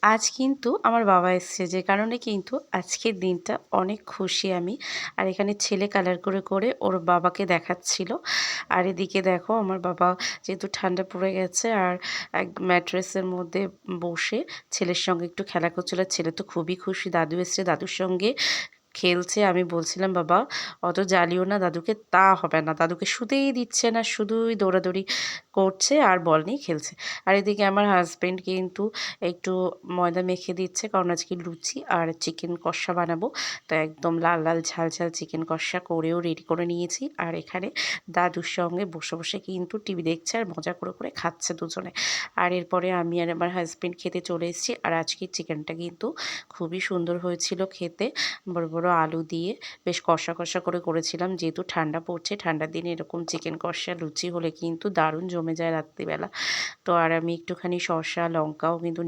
আজ কিন্তু আমার বাবা এসছে, যে কারণে কিন্তু আজকের দিনটা অনেক খুশি আমি। আর এখানে ছেলে কালার করে ওর বাবাকে দেখাচ্ছিল। আর এদিকে দেখো আমার বাবা যেহেতু ঠান্ডা পড়ে গেছে আর এক ম্যাট্রেসের মধ্যে বসে ছেলের সঙ্গে একটু খেলা করছিল। ছেলে তো খুবই খুশি, দাদু এসছে, দাদুর সঙ্গে খেলছে। আমি বলছিলাম, "বাবা অত জ্বালিও না দাদুকে।" "তা হবে না, দাদুকে শুতেই দিচ্ছে না, শুধুই দৌড়াদৌড়ি করছে আর বল নিয়ে খেলছে।" আর এদিকে আমার হাসব্যান্ড কিন্তু একটু ময়দা মেখে দিচ্ছে, কারণ আজকে লুচি আর চিকেন কষা বানাবো। তো একদম লাল লাল ঝাল ঝাল চিকেন কষা করেও রেডি করে নিয়েছি। আর এখানে দাদুর সঙ্গে বসে কিন্তু টিভি দেখছে আর মজা করে খাচ্ছে দুজনে। আর এরপরে আমি আর আমার হাসব্যান্ড খেতে চলে এসেছি। আর আজকের চিকেনটা কিন্তু খুবই সুন্দর হয়েছিল খেতে। বড় বড় আলু দিয়ে বেশ কষা করে করেছিলাম। যেহেতু ঠান্ডা পড়ছে, ঠান্ডার দিনে এরকম চিকেন কষা লুচি হলে কিন্তু দারুণ জমে যায় রাত্রিবেলা। তো আর আমি একটুখানি শসা লঙ্কাও কিন্তু